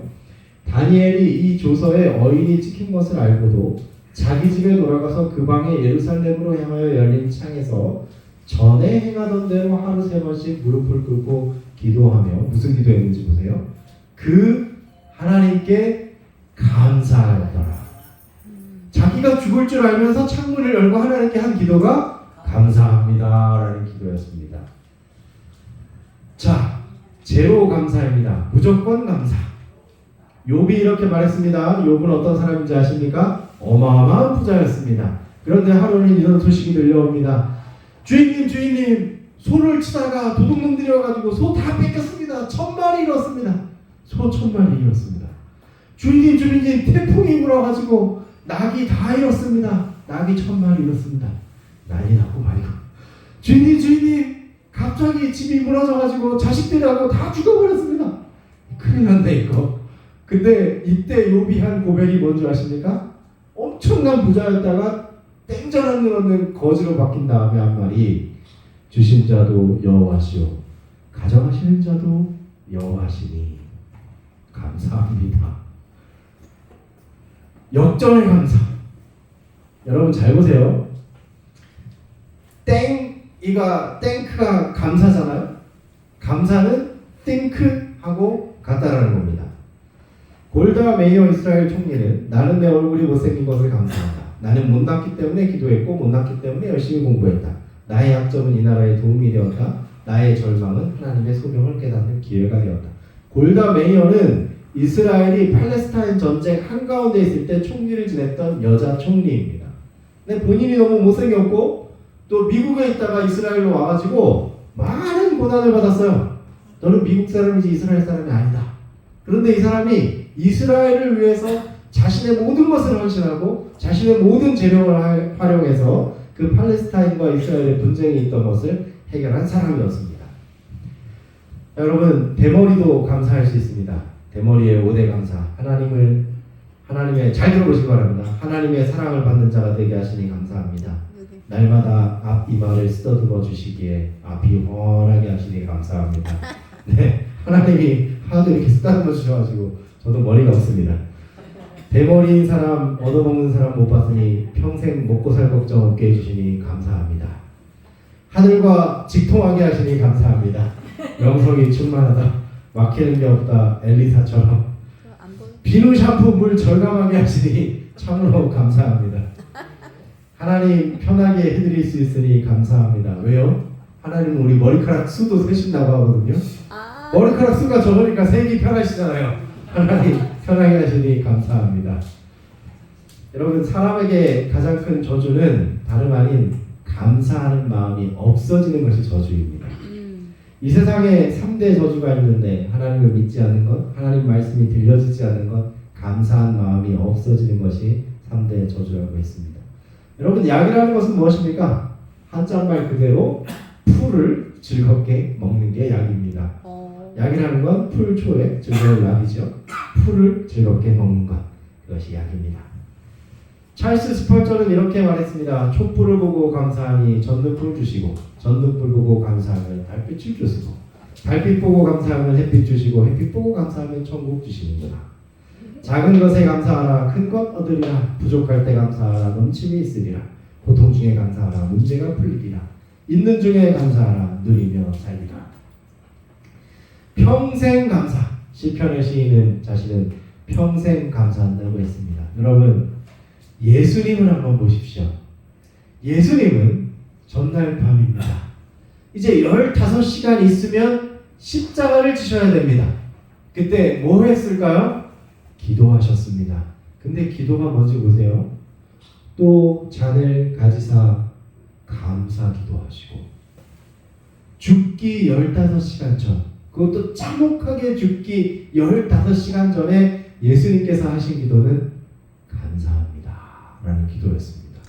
다니엘이 이 조서에 어인이 찍힌 것을 알고도 자기 집에 돌아가서 그 방에 예루살렘으로 향하여 열린 창에서 전에 행하던 대로 하루 3번씩 무릎을 꿇고 기도하며, 무슨 기도했는지 보세요. 그 하나님께 감사하였더라. 자기가 죽을 줄 알면서 창문을 열고 하나님께 한 기도가 감사합니다라는 기도였습니다. 자, 제로 감사입니다. 무조건 감사. 욥이 이렇게 말했습니다. 욥은 어떤 사람인지 아십니까? 어마어마한 부자였습니다. 그런데 하루는 이런 소식이 들려옵니다. 주인님, 소를 치다가 도둑놈들이 와가지고 소 다 뺏겼습니다. 1000마리 잃었습니다. 소 1000마리 잃었습니다. 주인님, 태풍이 불어가지고 낙이 다 잃었습니다. 낙이 1000마리 잃었습니다. 난리 나고 말이고. 주인님, 갑 갑자기 집이 무너져가지고 자식들하고 다 죽어버렸습니다. 큰일 났네 이거. 근데 이때 욥이 한 고백이 뭔지 아십니까? 엄청난 부자였다가 땡전한 없는 거지로 바뀐 다음에 한 말이 주신 자도 여호와시오 가져가시는 자도 여호와시니 감사합니다. 역전의 감사. 여러분 잘 보세요. 땡크가 감사잖아요. 감사는 띵크하고 같다라는 겁니다. 골다 메이어 이스라엘 총리는 나는 내 얼굴이 못생긴 것을 감사하다. 나는 못났기 때문에 기도했고 못났기 때문에 열심히 공부했다. 나의 약점은 이 나라에 도움이 되었다. 나의 절망은 하나님의 소명을 깨닫는 기회가 되었다. 골다 메이어는 이스라엘이 팔레스타인 전쟁 한가운데 있을 때 총리를 지냈던 여자 총리입니다. 근데 본인이 너무 못생겼고 또 미국에 있다가 이스라엘로 와가지고 많은 고난을 받았어요. 너는 미국 사람이지 이스라엘 사람이 아니다. 그런데 이 사람이 이스라엘을 위해서 자신의 모든 것을 헌신하고 자신의 모든 재력을 활용해서 그 팔레스타인과 이스라엘의 분쟁이 있던 것을 해결한 사람이었습니다. 여러분 대머리도 감사할 수 있습니다. 대머리의 5대 감사. 하나님의 잘 들어보시기 바랍니다. 하나님의 사랑을 받는 자가 되게 하시니 감사합니다. 날마다 앞이마를 쓰다듬어 주시기에 앞이 훤하게 하시니 감사합니다. 네, 하나님이 하도 이렇게 쓰다듬어 주셔가지고 저도 머리가 없습니다. 대머리인 사람, 얻어먹는 사람 못 봤으니 평생 먹고 살 걱정 없게 해주시니 감사합니다. 하늘과 직통하게 하시니 감사합니다. 명성이 충만하다. 막히는 게 없다. 엘리사처럼. 비누 샴푸 물 절감하게 하시니 참으로 감사합니다. 하나님 편하게 해드릴 수 있으니 감사합니다. 왜요? 하나님은 우리 머리카락 수도 세신다고 하거든요. 머리카락 수가 적으니까 세기 편하시잖아요. 하나님 편하게 하시니 감사합니다. 여러분 사람에게 가장 큰 저주는 다름 아닌 감사하는 마음이 없어지는 것이 저주입니다. 이 세상에 3대 저주가 있는데 하나님을 믿지 않는 것, 하나님 말씀이 들려지지 않는 것, 감사한 마음이 없어지는 것이 3대 저주라고 했습니다. 여러분 약이라는 것은 무엇입니까? 한자말 그대로 풀을 즐겁게 먹는 게 약입니다. 약이라는 건 풀초에 즐거운 약이죠. 풀을 즐겁게 먹는 것, 그것이 약입니다. 찰스 스펄전은 이렇게 말했습니다. 촛불을 보고 감사하니 전등불 주시고 전등불 보고 감사하면 달빛을 주시고 달빛 보고 감사하면 햇빛 주시고 햇빛 보고 감사하면 천국 주시는구나. 작은 것에 감사하라 큰 것 얻으리라. 부족할 때 감사하라 넘침이 있으리라. 고통 중에 감사하라 문제가 풀리리라. 있는 중에 감사하라 누리며 살리라. 평생 감사. 시편의 시인은 자신은 평생 감사한다고 했습니다. 여러분 예수님을 한번 보십시오. 예수님은 전날 밤입니다. 이제 15시간 있으면 십자가를 지셔야 됩니다. 그때 뭐 했을까요? 기도하셨습니다. 근데 기도가 뭔지 보세요. 또 잔을 가지사 감사 기도하시고 죽기 15시간 전, 그것도 참혹하게 죽기 15시간 전에 예수님께서 하신 기도는 감사합니다 라는 기도였습니다.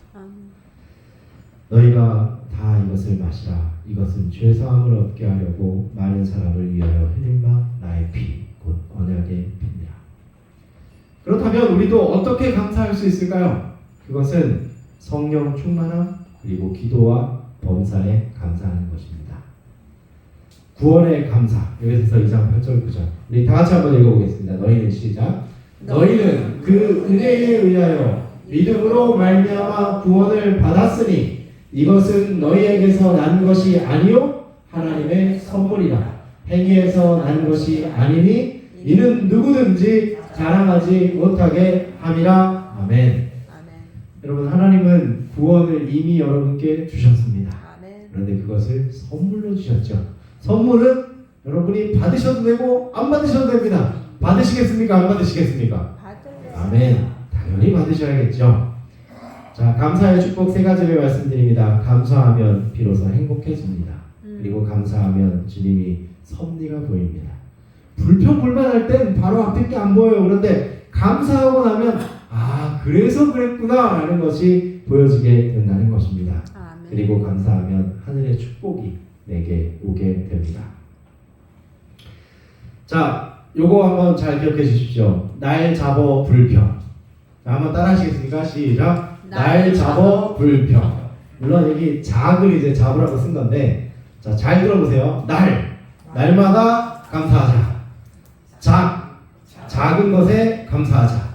너희가 다 이것을 마시라. 이것은 죄사함을 얻게 하려고 많은 사람을 위하여 흘린 바 나의 피 곧 언약의 피니라. 그렇다면 우리도 어떻게 감사할 수 있을까요? 그것은 성령 충만함 그리고 기도와 범사에 감사하는 것입니다. 구원의 감사. 여기서 2장 8절 9절 우리 다 같이 한번 읽어보겠습니다. 너희는 시작. 너희는 그 은혜에 의하여 믿음으로 말미암아 구원을 받았으니 이것은 너희에게서 난 것이 아니요 하나님의 선물이라. 행위에서 난 것이 아니니 이는 누구든지 자랑하지 못하게 함이라. 아멘. 여러분 하나님은 구원을 이미 여러분께 주셨습니다. 그런데 그것을 선물로 주셨죠. 선물은 여러분이 받으셔도 되고 안 받으셔도 됩니다. 받으시겠습니까? 안 받으시겠습니까? 아멘. 당연히 받으셔야겠죠. 자, 감사의 축복 3가지를 말씀드립니다. 감사하면 비로소 행복해집니다. 그리고 감사하면 주님이 섭리가 보입니다. 불평불만할 땐 바로 앞에 게 안 보여요. 그런데 감사하고 나면 아 그래서 그랬구나 라는 것이 보여지게 된다는 것입니다. 그리고 감사하면 하늘의 축복이 내게 오게 됩니다. 자, 요거 한번 잘 기억해 주십시오. 날 잡어 불평. 자, 한번 따라 하시겠습니까? 시작. 날 잡어 불평. 물론 여기 작을 이제 잡으라고 쓴 건데, 자, 잘 들어보세요. 날마다 감사하자. 작은 것에 감사하자.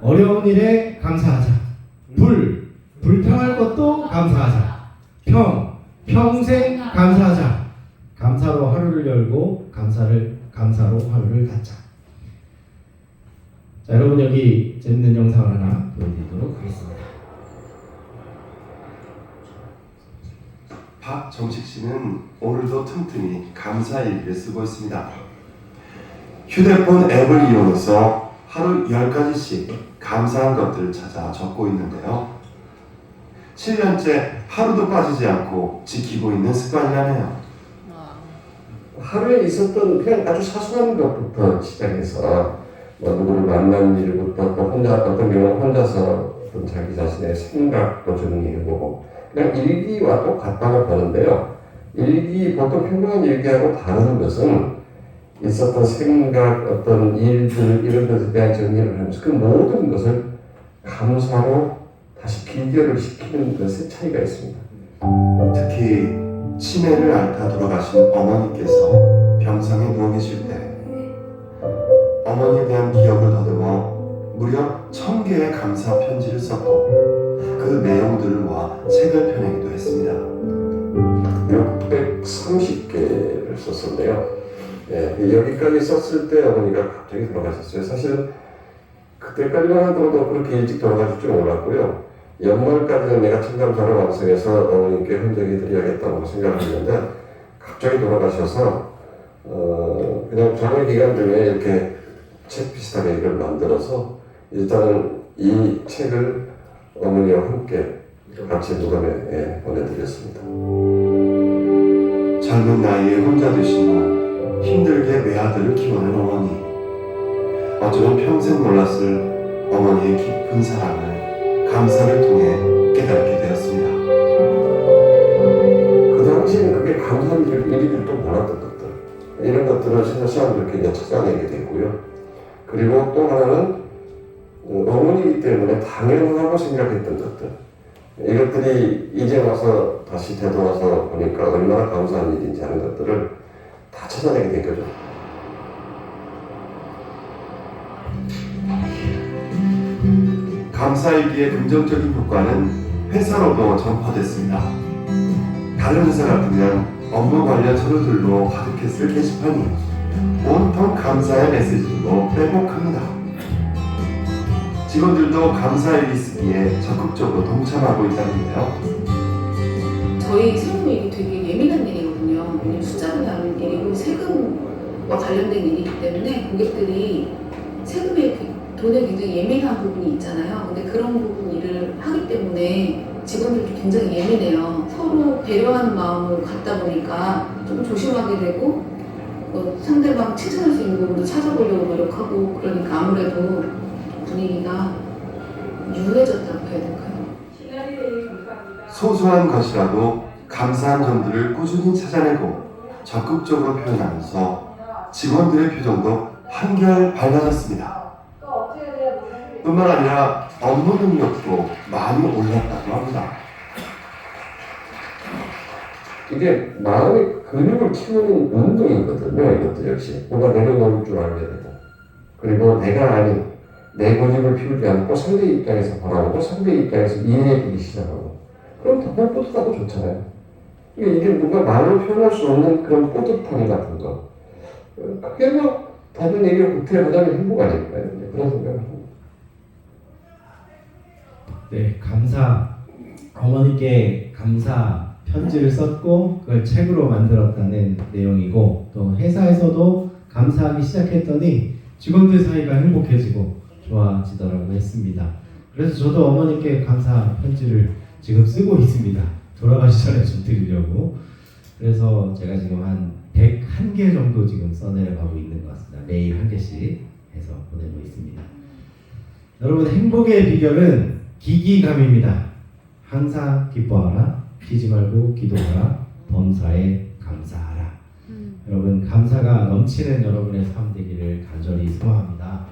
어려운 일에 감사하자. 불평할 것도 감사하자. 평생 감사하자. 감사로 하루를 열고 감사로 하루를 갖자. 자, 여러분 여기 재밌는 영상을 하나 보여드리도록 하겠습니다. 박정식 씨는 오늘도 틈틈이 감사일기를 쓰고 있습니다. 휴대폰 앱을 이용해서 하루 10가지씩 감사한 것들을 찾아 적고 있는데요. 7년째 하루도 빠지지 않고 지키고 있는 습관이라네요. 하루에 있었던 그냥 아주 사소한 것부터 시작해서 누구를 만난 일부터 또 혼자 어떤 경우는 혼자서 어떤 자기 자신의 생각도 정리해보고 그냥 일기와 똑같다고 보는데요. 일기 보통 평범한 일기하고 다른 것은 있었던 생각, 어떤 일들 이런 것에 대한 정리를 하면서 그 모든 것을 감사로 다시 비교를 시키는 것에 차이가 있습니다. 특히 치매를 앓다 돌아가신 어머니께서 병상에 누워 계실 때 어머니에 대한 기억을 더듬어 무려 1000개의 감사 편지를 썼고 그 내용들을 모아 책을 펴내기도 했습니다. 630개를 썼었네요. 여기까지 썼을 때 어머니가 갑자기 돌아가셨어요. 사실은 그때까지만 하더라도 그렇게 일찍 돌아가실 줄 몰랐고요. 연말까지는 내가 참감사를 완성해서 어머님께 헌정해드려야겠다고 생각을 했는데 갑자기 돌아가셔서 그냥 장의 기간 중에 이렇게 책 비슷하게 이걸 만들어서 일단은 이 책을 어머니와 함께 같이 무덤에 보내드렸습니다. 젊은 나이에 혼자 되신 후 힘들게 외아들을 키우는 어머니. 어쩌면 평생 몰랐을 어머니의 깊은 사랑을 감사를 통해 깨닫게 되었습니다. 그 당시에는 그게 감사한 일일도 몰랐던 것들 이런 것들을 사람들이 굉장히 찾아내게 됐고요. 그리고 또 하나는 어머니이기 때문에 당연하고 생각했던 것들 이것들이 이제 와서 다시 되돌아서 보니까 얼마나 감사한 일인지 하는 것들을 다 찾아내게 된 거죠. 감사일기의 긍정적인 효과는 회사로도 전파됐습니다. 다른 회사 같으면 업무 관련 서류들로 가득했을 게시판이 온통 감사의 메시지로 빼곡합니다. 직원들도 감사일기 쓰기에 적극적으로 동참하고 있다는데요. 저희 세금 일이 되게 예민한 일이거든요. 왜냐면 숫자로 나오는 일이고 세금과 관련된 일이기 때문에 고객들이 세금에 돈에 굉장히 예민한 부분이 있잖아요. 근데 그런 부분 일을 하기 때문에 직원들도 굉장히 예민해요. 서로 배려하는 마음을 갖다 보니까 좀 조심하게 되고 상대방 칭찬할 수 있는 부분도 찾아보려고 노력하고 그러니까 아무래도 분위기가 유해졌다고 해야 될까요? 소소한 것이라도 감사한 점들을 꾸준히 찾아내고 적극적으로 표현하면서 직원들의 표정도 한결 밝아졌습니다. 뿐만 아니라 업무 능력도 많이 올랐다고 합니다. 이게 마음의 근육을 키우는 운동이거든요. 이것도 역시 뭔가 내려놓을 줄 알게 되고 그리고 내가 아닌 내 고집을 피우지 않고 상대 입장에서 바라보고 상대 입장에서 이해해주기 시작하고 그럼 더 뿌듯하고 좋잖아요. 이게 뭔가 말로 표현할 수 없는 그런 뿌듯함 같은 거 그게 뭐 다른 얘기를 구태하자면 행복 아닐까요? 그런 생각을 합니다. 네, 어머니께 감사 편지를 썼고 그걸 책으로 만들었다는 내용이고 또 회사에서도 감사하기 시작했더니 직원들 사이가 행복해지고 좋아지더라고 했습니다. 그래서 저도 어머니께 감사 편지를 지금 쓰고 있습니다. 돌아가시 전에 좀 드리려고. 그래서 제가 지금 한 101개 정도 지금 써내려가고 있는 것 같습니다. 매일 한 개씩 해서 보내고 있습니다. 여러분, 행복의 비결은 기기감입니다. 항상 기뻐하라, 쉬지 말고 기도하라, 범사에 감사하라. 여러분 감사가 넘치는 여러분의 삶 되기를 간절히 소망합니다.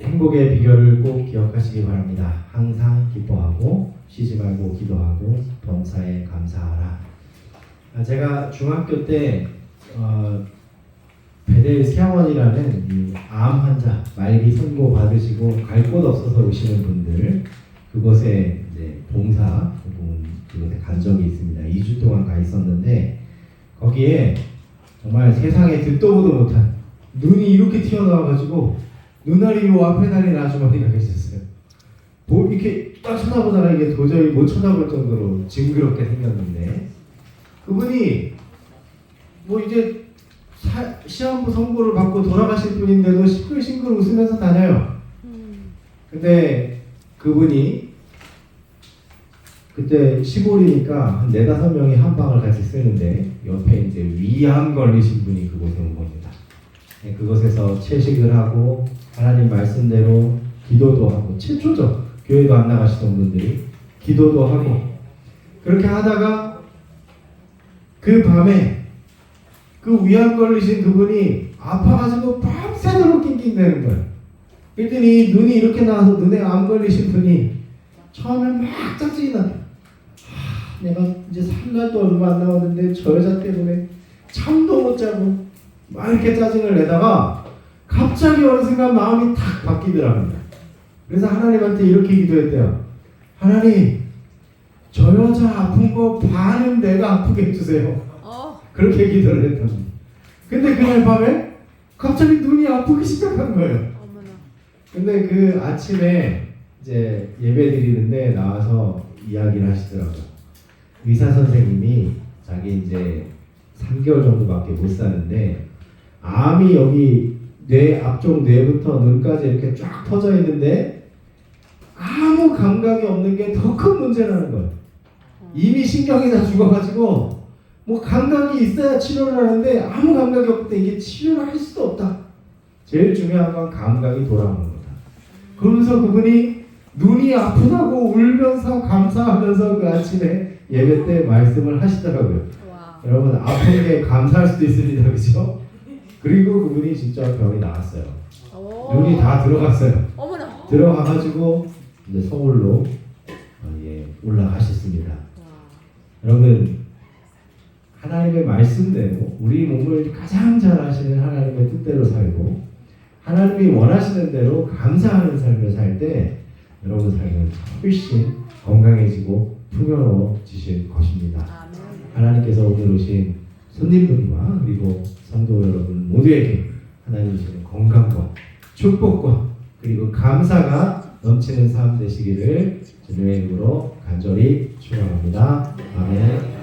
행복의 비결을 꼭 기억하시기 바랍니다. 항상 기뻐하고 쉬지 말고 기도하고 범사에 감사하라. 제가 중학교 때 베델 세원이라는 암 환자 말기 선고 받으시고 갈 곳 없어서 오시는 분들 그곳에 이제 봉사 그곳에 간 적이 있습니다. 2주 동안 가 있었는데 거기에 정말 세상에 듣도 보도 못한 눈이 이렇게 튀어나와가지고 눈아리로 앞에 달린 아주머니가 계셨어요. 이렇게 딱 쳐다보다가 이게 도저히 못 쳐다볼 정도로 징그럽게 생겼는데 그분이 뭐 이제 시한부 선고를 받고 돌아가실 분인데도 싱글싱글 웃으면서 다녀요. 근데 그분이 그때 시골이니까 한 4-5명이 한 방을 같이 쓰는데 옆에 이제 위암 걸리신 분이 그곳에 온 겁니다. 그곳에서 채식을 하고 하나님 말씀대로 기도도 하고 최초죠. 교회도 안 나가시던 분들이 기도도 하고 그렇게 하다가 그 밤에 그 위암 걸리신 그분이 아파가지고 밤새 밤새도록 낑낑대는 거예요. 그랬더니 눈이 이렇게 나와서 눈에 암 걸리신 분이 처음에 막 짜증이 나. 내가 이제 살 날도 얼마 안 남았는데 저 여자 때문에 잠도 못 자고 막 이렇게 짜증을 내다가 갑자기 어느 순간 마음이 탁 바뀌더랍니다. 그래서 하나님한테 이렇게 기도했대요. 하나님, 저 여자 아픈 거 반은 내가 아프게 해주세요. 그렇게 기도를 했답니다. 근데 그날 밤에 갑자기 눈이 아프기 시작한 거예요. 어머나. 근데 그 아침에 이제 예배 드리는데 나와서 이야기를 하시더라고요. 의사 선생님이 자기 이제 3개월 정도밖에 못 사는데 암이 여기 뇌 앞쪽 뇌부터 눈까지 이렇게 쫙 퍼져 있는데 아무 감각이 없는 게 더 큰 문제라는 거예요. 이미 신경이 다 죽어가지고 뭐 감각이 있어야 치료를 하는데 아무 감각이 없을 때 이게 치료를 할 수도 없다. 제일 중요한 건 감각이 돌아오는 거다. 그러면서 그분이 눈이 아프다고 울면서 감사하면서 그 아침에 예배 때 말씀을 하시더라고요. 와. 여러분 아픈 게 감사할 수도 있습니다. 그렇죠? 그리고 그분이 진짜 병이 나았어요. 오. 눈이 다 들어갔어요. 어머나. 들어가가지고 이제 서울로 올라가셨습니다. 여러분 하나님의 말씀대로 우리 몸을 가장 잘 아시는 하나님의 뜻대로 살고 하나님이 원하시는 대로 감사하는 삶을 살 때 여러분 삶은 훨씬 건강해지고 풍요로워지실 것입니다. 아멘. 하나님께서 오늘 오신 손님들과 그리고 성도 여러분 모두에게 하나님 주시는 건강과 축복과 그리고 감사가 넘치는 삶 되시기를 주님의 이름으로 간절히 축원합니다. 아멘.